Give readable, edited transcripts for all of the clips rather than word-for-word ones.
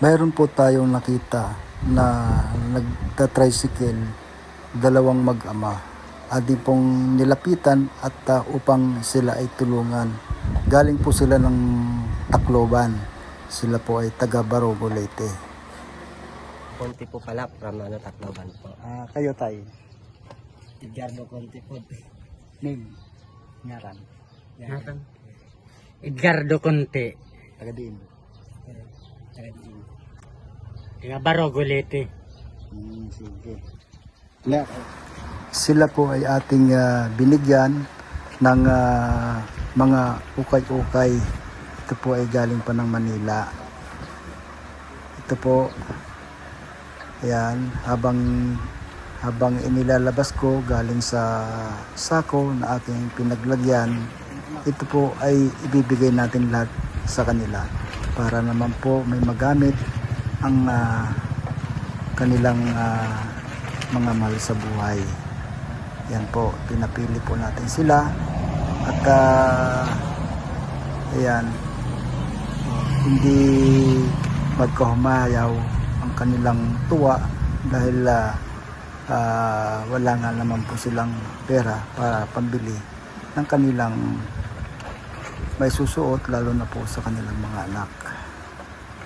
Mayroon po tayong nakita na nagta-tricycle, dalawang mag-ama. Ating pong nilapitan at upang sila ay tulungan. Galing po sila ng Tacloban. Sila po ay taga Barogo, Leyte. Konti po pala from Tacloban po. Kayo tay? Edgardo Conti po. Name? Ngaran? Edgardo Conte, Taga din? taga Barogo, Leyte. Sige. Sila po ay ating binigyan ng mga ukay-ukay. Ito po ay galing pa ng Manila. Ito po, ayan, habang inilalabas ko galing sa sako na aking pinaglagyan, ito po ay ibibigay natin lahat sa kanila para naman po may magamit ang kanilang mga mahal sa buhay. Yan po, pinapili po natin sila at ayan, hindi magkahumayaw ang kanilang tuwa dahil wala nga naman po silang pera para pambili ng kanilang may susuot, lalo na po sa kanilang mga anak.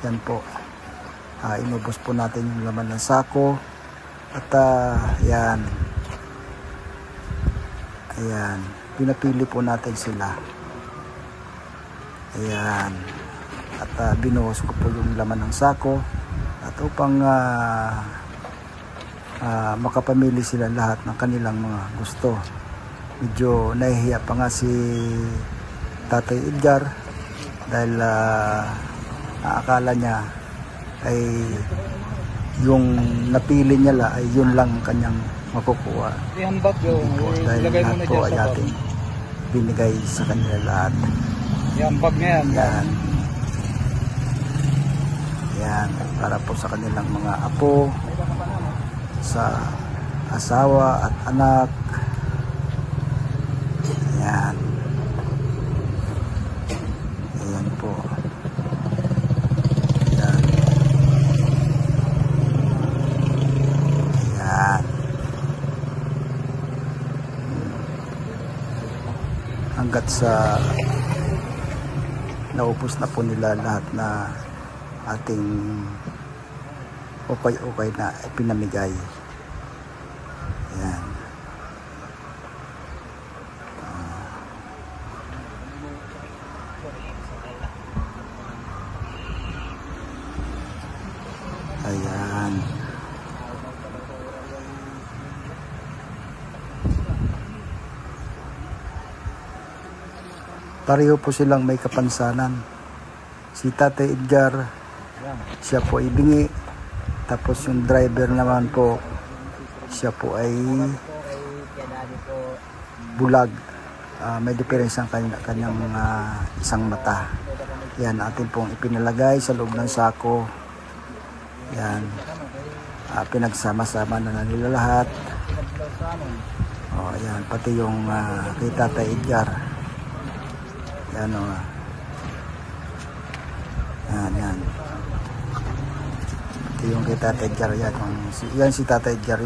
Yan po, inubos po natin yung laman ng sako at yan, ayan, pinapili po natin sila. Ayan, at binuhos ko po yung laman ng sako at upang makapamili sila lahat ng kanilang mga gusto. Medyo nahihiya pa nga si Tatay Edgar dahil akala niya ay yung napili niya ay yun lang kanyang makukuha. Dahil lahat po ay ating binigay sa kanila lahat. Iambag na yan. Yan, para po sa kanilang mga apo, sa asawa at anak. Yan. Ayan po. Yan. Ayan. Hanggat sa naubos na po nila lahat na ating ukay-ukay na ipinamigay. Ayan. Ayan. Pareho po silang may kapansanan. Si Tatay Edgar, siya po ay bingi. Tapos yung driver naman po, siya po ay bulag. May diferensya ang kanyang isang mata. Yan, atin pong ipinalagay sa loob ng sako. Yan, pinagsama-sama na nila lahat. Yan, pati yung kay Tatay Edgar. Yan o. Yan. Pati yung kay Tatay Edgar. Yan si Tatay Edgar.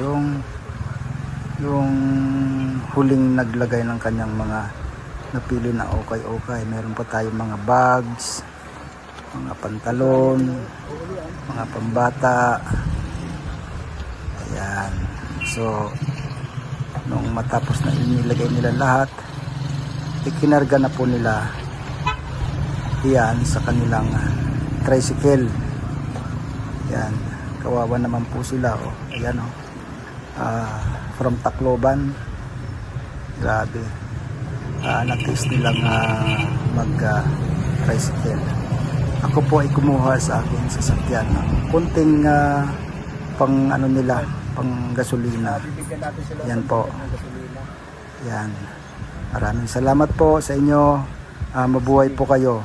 Yung huling naglagay ng kanyang mga napili na okay. Meron pa tayong mga bags, mga pantalon, mga pambata. Ayan. So, nung matapos na inilagay nila lahat, ikinarga na po nila yan sa kanilang tricycle. Yan, kawawa naman po sila. Ayan from Tacloban, grabe, natis nilang mag tricycle. Ako po ay kumuha sa akin sasakyan ng kunting pang nila, pang gasolina. Yan po. Yan, maraming salamat po sa inyo. Mabuhay po kayo.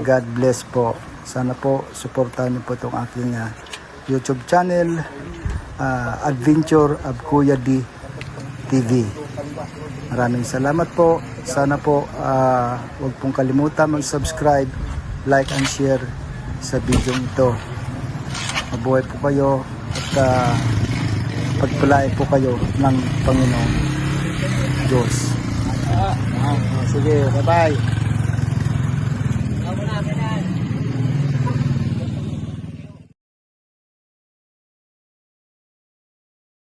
God bless po. Sana po suportahan niyo po itong aking YouTube channel, Adventure of Kuya D TV. Maraming salamat po. Sana po huwag pong kalimutan mag-subscribe, like and share sa video ito. Mabuhay po kayo at pagpalain po kayo ng Panginoon Diyos. Sige, bye-bye.